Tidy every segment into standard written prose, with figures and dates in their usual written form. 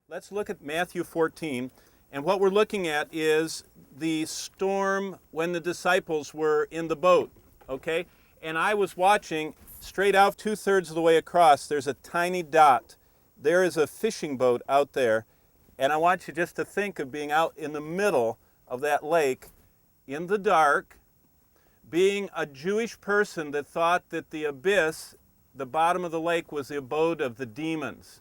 Let's look at Matthew 14, and what we're looking at is the storm when the disciples were in the boat, okay? And I was watching straight out 2/3 of the way across, there's a tiny dot. There is a fishing boat out there, and I want you just to think of being out in the middle of that lake in the dark, being a Jewish person that thought that the abyss, the bottom of the lake, was the abode of the demons.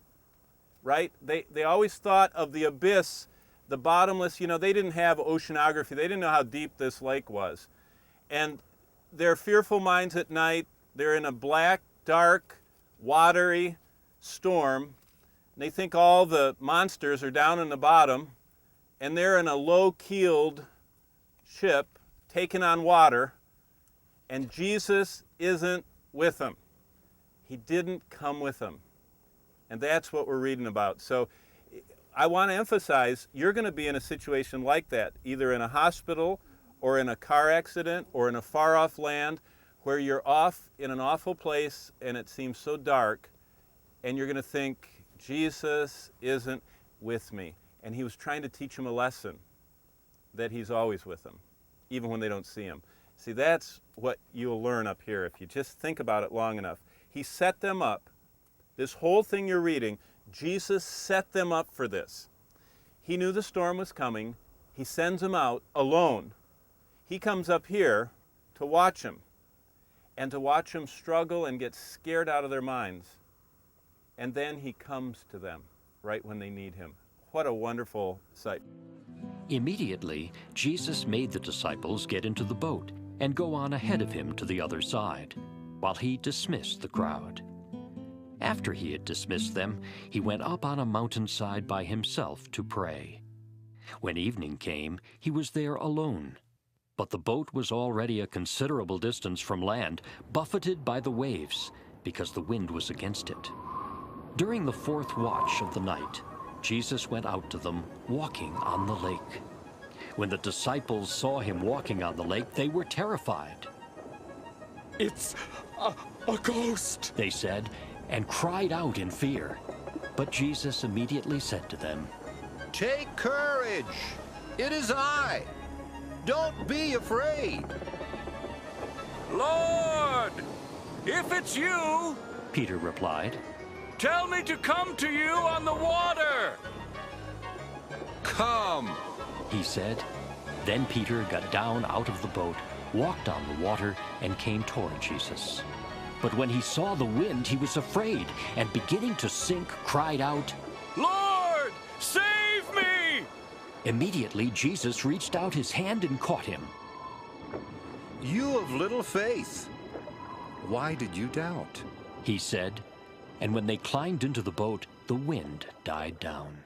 Right? They always thought of the abyss, the bottomless, they didn't have oceanography. They didn't know how deep this lake was. And their fearful minds at night, they're in a black, dark, watery storm. And they think all the monsters are down in the bottom, and they're in a low-keeled ship taking on water, and Jesus isn't with them. He didn't come with them. And that's what we're reading about. So I want to emphasize, you're going to be in a situation like that, either in a hospital or in a car accident or in a far-off land where you're off in an awful place and it seems so dark, and you're going to think, Jesus isn't with me. And he was trying to teach them a lesson, that he's always with them, even when they don't see him. See, that's what you'll learn up here if you just think about it long enough. He set them up. This whole thing you're reading, Jesus set them up for this. He knew the storm was coming. He sends them out alone. He comes up here to watch them, and to watch them struggle and get scared out of their minds. And then he comes to them right when they need him. What a wonderful sight. Immediately, Jesus made the disciples get into the boat and go on ahead of him to the other side, while he dismissed the crowd. After he had dismissed them, he went up on a mountainside by himself to pray. When evening came, he was there alone. But the boat was already a considerable distance from land, buffeted by the waves, because the wind was against it. During the fourth watch of the night, Jesus went out to them, walking on the lake. When the disciples saw him walking on the lake, they were terrified. "It's a ghost," they said, and cried out in fear. But Jesus immediately said to them, "Take courage! It is I! Don't be afraid!" "Lord, if it's you," Peter replied, "tell me to come to you on the water." "Come," he said. Then Peter got down out of the boat, walked on the water, and came toward Jesus. But when he saw the wind, he was afraid, and beginning to sink, cried out, "Lord, save me!" Immediately Jesus reached out his hand and caught him. "You of little faith, why did you doubt?" he said. And when they climbed into the boat, the wind died down.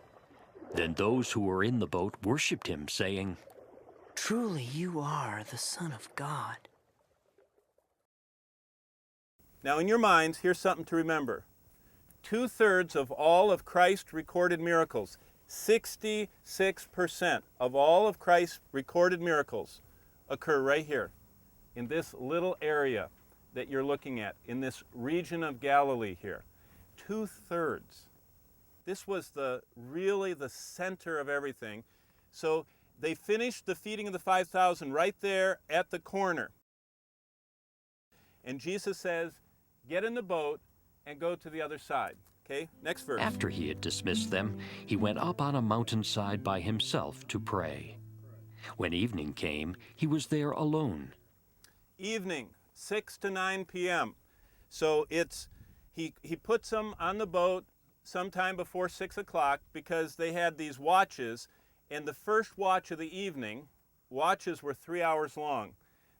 Then those who were in the boat worshipped him, saying, "Truly you are the Son of God." Now in your minds, here's something to remember. 2/3 of all of Christ's recorded miracles, 66% of all of Christ's recorded miracles occur right here, in this little area that you're looking at, in this region of Galilee here. 2/3. This was really the center of everything. So they finished the feeding of the 5,000 right there at the corner. And Jesus says, get in the boat and go to the other side. Okay, next verse. After he had dismissed them, he went up on a mountainside by himself to pray. When evening came, he was there alone. Evening, 6 to 9 p.m. So he puts them on the boat sometime before 6 o'clock because they had these watches, and the first watch of the evening, watches were 3 hours long.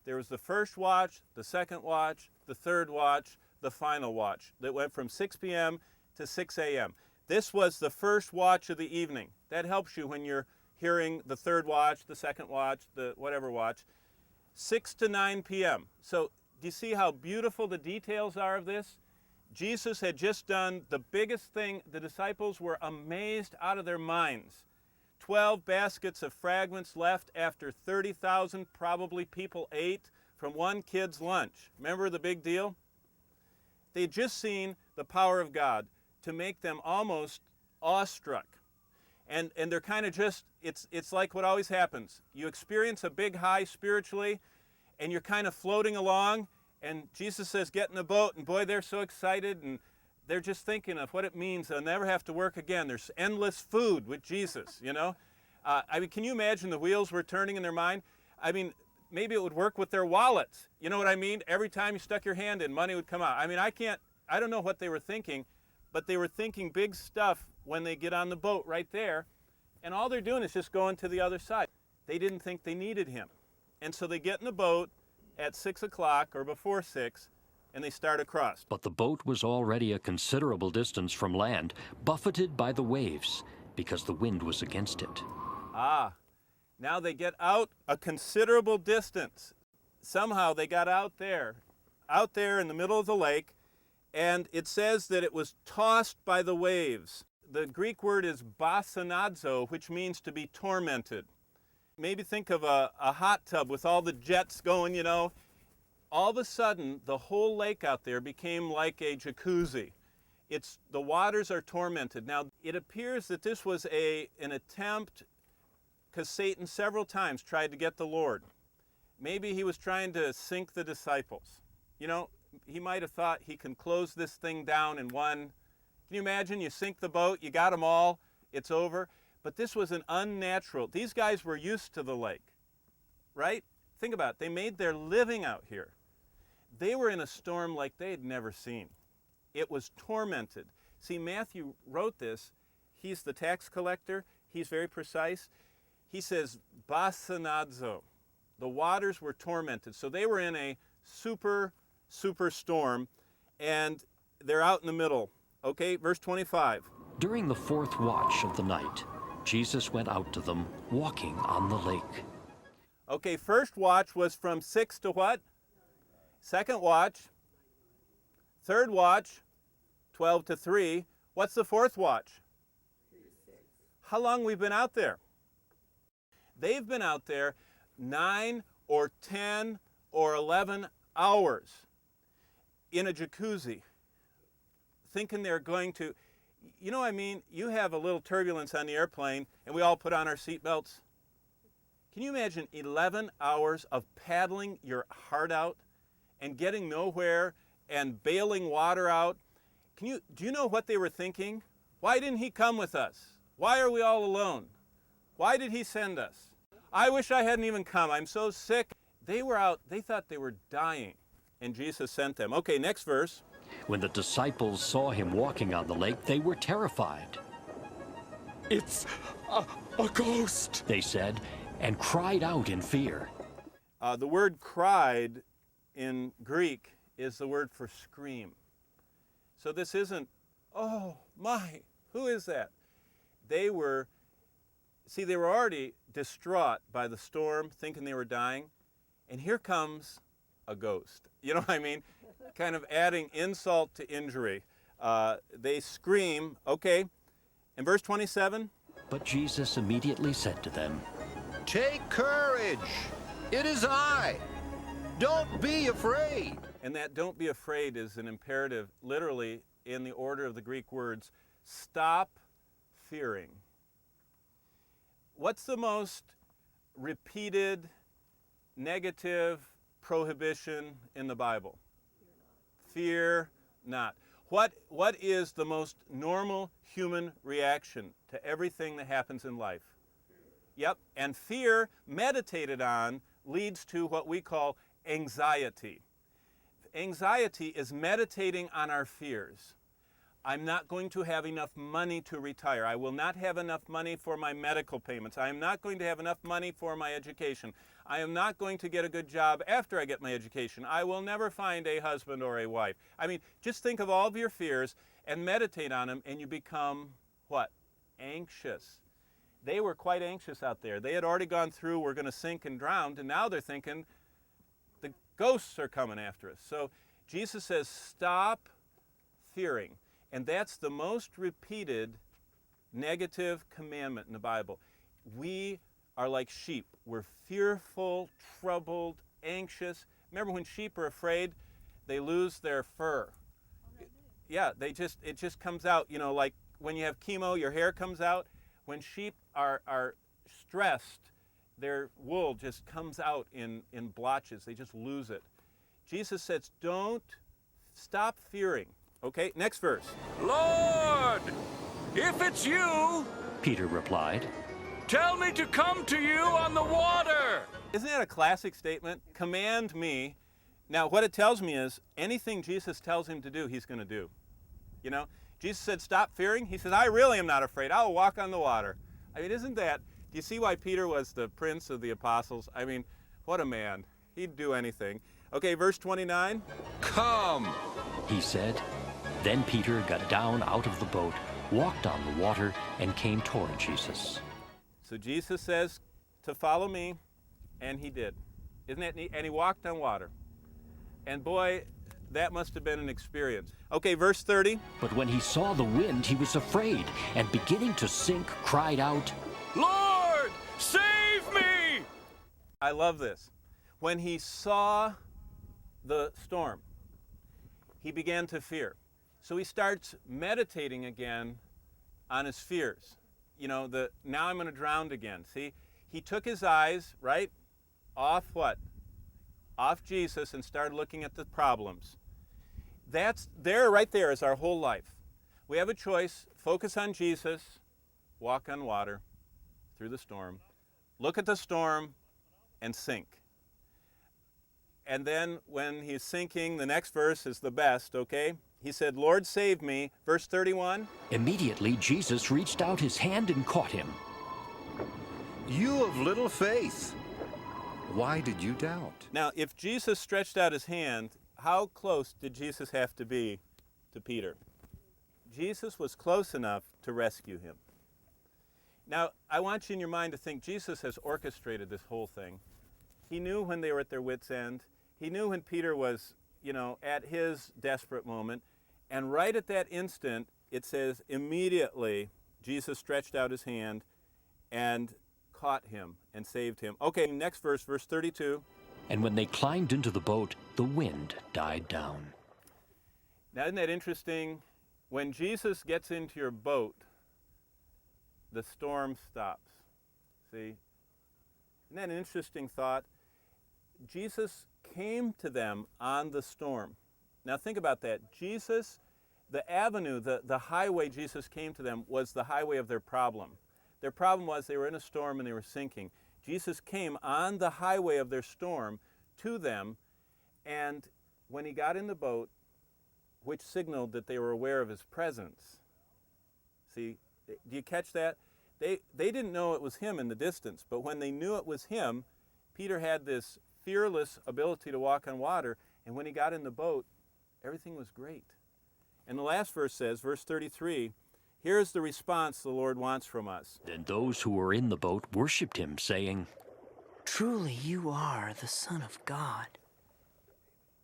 There was the first watch, the second watch, the third watch, the final watch that went from 6 p.m. to 6 a.m. This was the first watch of the evening. That helps you when you're hearing the third watch, the second watch, the whatever watch. 6 to 9 p.m. So do you see how beautiful the details are of this? Jesus had just done the biggest thing. The disciples were amazed out of their minds. 12 baskets of fragments left after 30,000 probably people ate from one kid's lunch. Remember the big deal? They had just seen the power of God to make them almost awestruck. And they're kind of just, it's like what always happens. You experience a big high spiritually, and you're kind of floating along, and Jesus says, get in the boat, and boy, they're so excited, and they're just thinking of what it means. They'll never have to work again. There's endless food with Jesus, you know? I mean, can you imagine the wheels were turning in their mind? I mean, maybe it would work with their wallets. You know what I mean? Every time you stuck your hand in, money would come out. I mean, I don't know what they were thinking, but they were thinking big stuff when they get on the boat right there, and all they're doing is just going to the other side. They didn't think they needed him. And so they get in the boat at 6 o'clock or before 6, and they start across. But the boat was already a considerable distance from land, buffeted by the waves, because the wind was against it. Now they get out a considerable distance. Somehow they got out there in the middle of the lake, and it says that it was tossed by the waves. The Greek word is basanadzo, which means to be tormented. Maybe think of a hot tub with all the jets going, you know. All of a sudden, the whole lake out there became like a jacuzzi. The waters are tormented. Now, it appears that this was an attempt, because Satan several times tried to get the Lord. Maybe he was trying to sink the disciples. You know, he might have thought he can close this thing down in one. Can you imagine? You sink the boat, you got them all, it's over. But this was an unnatural. These guys were used to the lake, right? Think about it. They made their living out here. They were in a storm like they had never seen. It was tormented. See, Matthew wrote this. He's the tax collector. He's very precise. He says, basanadzo. The waters were tormented. So they were in a super storm, and they're out in the middle. Okay, verse 25. During the fourth watch of the night, Jesus went out to them, walking on the lake. Okay, first watch was from 6 to what? Second watch. Third watch, 12 to 3. What's the fourth watch? 3 to 6. How long we've been out there? They've been out there 9 or 10 or 11 hours in a jacuzzi, thinking they're going to, you know what I mean? You have a little turbulence on the airplane, and we all put on our seatbelts. Can you imagine 11 hours of paddling your heart out and getting nowhere and bailing water out? Do you know what they were thinking? Why didn't he come with us? Why are we all alone? Why did he send us? I wish I hadn't even come. I'm so sick. They were out. They thought they were dying, and Jesus sent them. Okay, next verse. When the disciples saw him walking on the lake, they were terrified. It's a ghost, they said, and cried out in fear. The word cried in Greek is the word for scream. So this isn't, oh my, who is that? They were already distraught by the storm, thinking they were dying, and here comes a ghost. You know what I mean? Kind of adding insult to injury. They scream, okay. In verse 27. But Jesus immediately said to them, Take courage! It is I! Don't be afraid! And that don't be afraid is an imperative, literally, in the order of the Greek words. Stop fearing. What's the most repeated negative prohibition in the Bible? Fear not. What is the most normal human reaction to everything that happens in life? Yep, and fear, meditated on, leads to what we call anxiety. Anxiety is meditating on our fears. I'm not going to have enough money to retire. I will not have enough money for my medical payments. I am not going to have enough money for my education. I am not going to get a good job after I get my education. I will never find a husband or a wife. I mean, just think of all of your fears and meditate on them, and you become, what? Anxious. They were quite anxious out there. They had already gone through, we're going to sink and drown, and now they're thinking, the ghosts are coming after us. So Jesus says, stop fearing. And that's the most repeated negative commandment in the Bible. We are like sheep. We're fearful, troubled, anxious. Remember when sheep are afraid, they lose their fur. Yeah, it just comes out, you know, like when you have chemo, your hair comes out. when sheep are stressed, their wool just comes out in blotches. They just lose it. Jesus says, don't stop fearing. Okay, next verse. Lord, if it's you, Peter replied. tell me to come to you on the water. Isn't that a classic statement? Command me. Now, what it tells me is anything Jesus tells him to do, he's going to do. You know, Jesus said, stop fearing. He said, I really am not afraid. I'll walk on the water. I mean, isn't that, do you see why Peter was the prince of the apostles? I mean, what a man. He'd do anything. Okay, verse 29. Come! He said. Then Peter got down out of the boat, walked on the water, and came toward Jesus. So Jesus says to follow me, and he did. Isn't that neat? And he walked on water. And boy, that must have been an experience. Okay, verse 30. But when he saw the wind, he was afraid, and beginning to sink, cried out, Lord, save me! I love this. When he saw the storm, he began to fear. So he starts meditating again on his fears. You know, now I'm going to drown again. See, he took his eyes, right, off what? Off Jesus and started looking at the problems. Right there is our whole life. We have a choice. Focus on Jesus, walk on water through the storm, look at the storm, and sink. And then when he's sinking, the next verse is the best, okay? He said, Lord, save me. Verse 31. Immediately Jesus reached out his hand and caught him. You of little faith, why did you doubt? Now, if Jesus stretched out his hand, how close did Jesus have to be to Peter? Jesus was close enough to rescue him. Now, I want you in your mind to think Jesus has orchestrated this whole thing. He knew when they were at their wits' end. He knew when Peter was, at his desperate moment. And right at that instant, it says, immediately, Jesus stretched out his hand and caught him and saved him. Okay, next verse, verse 32. And when they climbed into the boat, the wind died down. Now, isn't that interesting? When Jesus gets into your boat, the storm stops. See? Isn't that an interesting thought? Jesus came to them on the storm. Now think about that. Jesus, the avenue, the highway Jesus came to them was the highway of their problem. Their problem was they were in a storm and they were sinking. Jesus came on the highway of their storm to them, and when he got in the boat, which signaled that they were aware of his presence. See, do you catch that? They didn't know it was him in the distance, but when they knew it was him, Peter had this fearless ability to walk on water, and when he got in the boat, everything was great. And the last verse says, verse 33, here's the response the Lord wants from us. Then those who were in the boat worshipped him, saying, Truly you are the Son of God.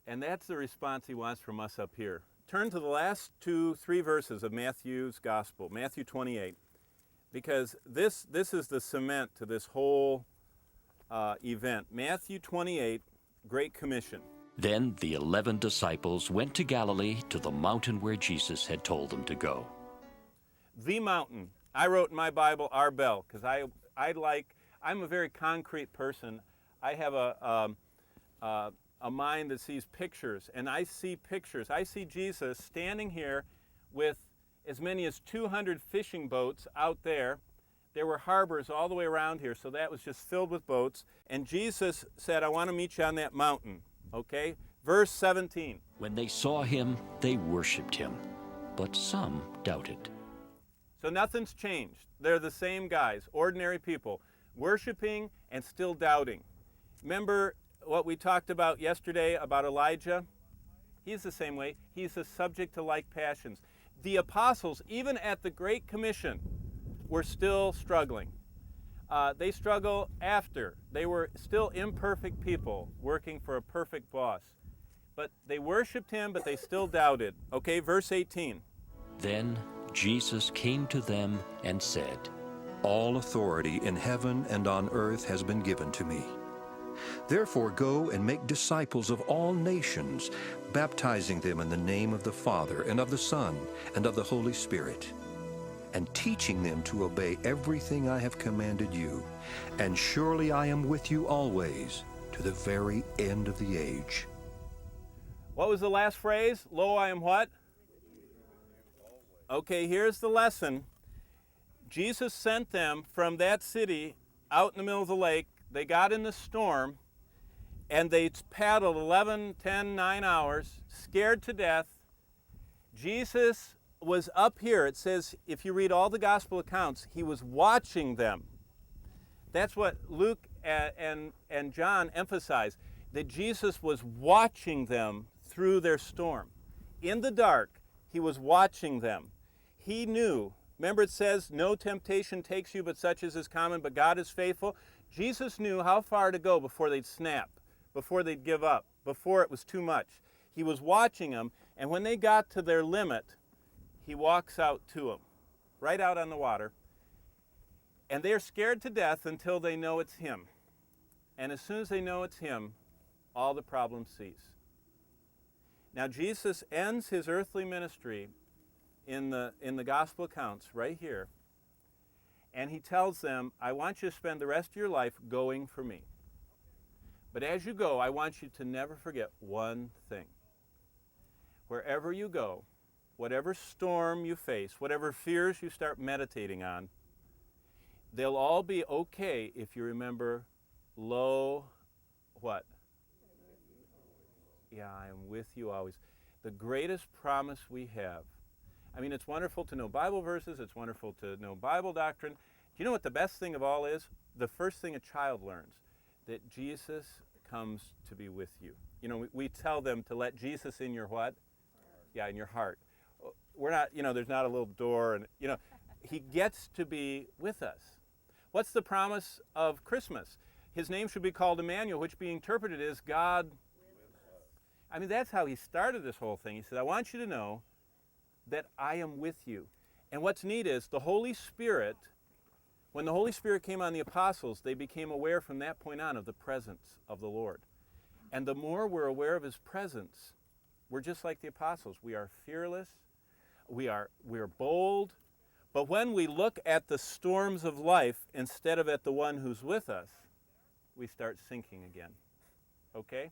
And that's the response he wants from us up here. Turn to the last 2-3 verses of Matthew's Gospel, Matthew 28, because this is the cement to this whole event. Matthew 28, Great Commission. Then the 11 disciples went to Galilee, to the mountain where Jesus had told them to go. The mountain. I wrote in my Bible, Arbel, because I'm a very concrete person. I have a mind that sees pictures, and I see pictures. I see Jesus standing here with as many as 200 fishing boats out there. There were harbors all the way around here, so that was just filled with boats. And Jesus said, I want to meet you on that mountain, okay? Verse 17. When they saw him, they worshipped him, but some doubted. So nothing's changed. They're the same guys, ordinary people, worshiping and still doubting. Remember what we talked about yesterday about Elijah? He's the same way. He's a subject to like passions. The apostles, even at the Great Commission, were still struggling. They struggle after. They were still imperfect people working for a perfect boss. But they worshiped him, but they still doubted. Okay, verse 18. Then Jesus came to them and said, All authority in heaven and on earth has been given to me. Therefore go and make disciples of all nations, baptizing them in the name of the Father and of the Son and of the Holy Spirit, and teaching them to obey everything I have commanded you. And surely I am with you always, to the very end of the age. What was the last phrase? Lo, I am what? Okay, here's the lesson. Jesus sent them from that city out in the middle of the lake. They got in the storm, and they paddled 11, 10, 9 hours, scared to death. Jesus was up here. It says, if you read all the gospel accounts, he was watching them. That's what Luke and John emphasize, that Jesus was watching them through their storm. In the dark, he was watching them. He knew. Remember it says, no temptation takes you but such as is common, but God is faithful. Jesus knew how far to go before they'd snap, before they'd give up, before it was too much. He was watching them, and when they got to their limit, he walks out to them, right out on the water. And they're scared to death until they know it's him. And as soon as they know it's him, all the problems cease. Now Jesus ends his earthly ministry in the gospel accounts right here. And he tells them, I want you to spend the rest of your life going for me. But as you go, I want you to never forget one thing. Wherever you go, whatever storm you face, whatever fears you start meditating on, they'll all be okay if you remember, lo, what? Yeah, I am with you always. The greatest promise we have. I mean, it's wonderful to know Bible verses. It's wonderful to know Bible doctrine. Do you know what the best thing of all is? The first thing a child learns, that Jesus comes to be with you. You know, we tell them to let Jesus in your what? Yeah, in your heart. We're not, there's not a little door, and, he gets to be with us. What's the promise of Christmas? His name should be called Emmanuel, which being interpreted is God. I mean, that's how he started this whole thing. He said, I want you to know that I am with you. And what's neat is the Holy Spirit, when the Holy Spirit came on the apostles, they became aware from that point on of the presence of the Lord. And the more we're aware of his presence, we're just like the apostles. We are fearless. We're bold. But when we look at the storms of life instead of at the one who's with us, we start sinking again. Okay?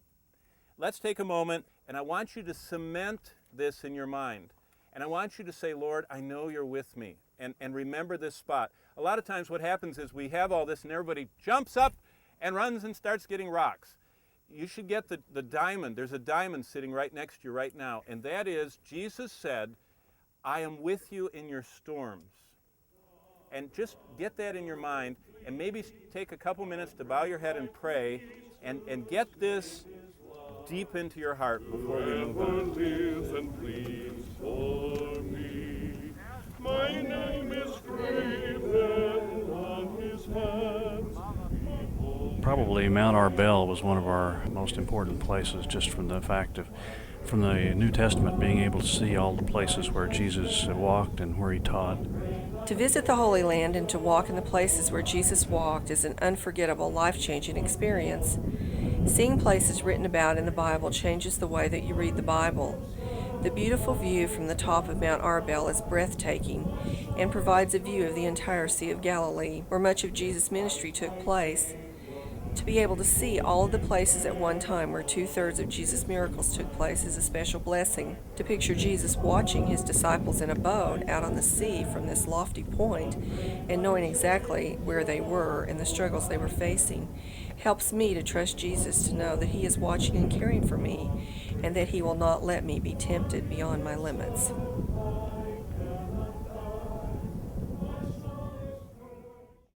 Let's take a moment, and I want you to cement this in your mind. And I want you to say, Lord, I know you're with me. And remember this spot. A lot of times what happens is we have all this and everybody jumps up and runs and starts getting rocks. You should get the diamond. There's a diamond sitting right next to you right now. And that is, Jesus said, I am with you in your storms. And just get that in your mind and maybe take a couple minutes to bow your head and pray and get this deep into your heart before we move on. Live and pleads for me. My name is graven on his hands. Probably Mount Arbel was one of our most important places, just from the fact of, from the New Testament, being able to see all the places where Jesus walked and where he taught. To visit the Holy Land and to walk in the places where Jesus walked is an unforgettable, life-changing experience. Seeing places written about in the Bible changes the way that you read the Bible. The beautiful view from the top of Mount Arbel is breathtaking and provides a view of the entire Sea of Galilee, where much of Jesus' ministry took place. To be able to see all of the places at one time where 2/3 of Jesus' miracles took place is a special blessing. To picture Jesus watching his disciples in a boat out on the sea from this lofty point and knowing exactly where they were and the struggles they were facing helps me to trust Jesus, to know that he is watching and caring for me and that he will not let me be tempted beyond my limits.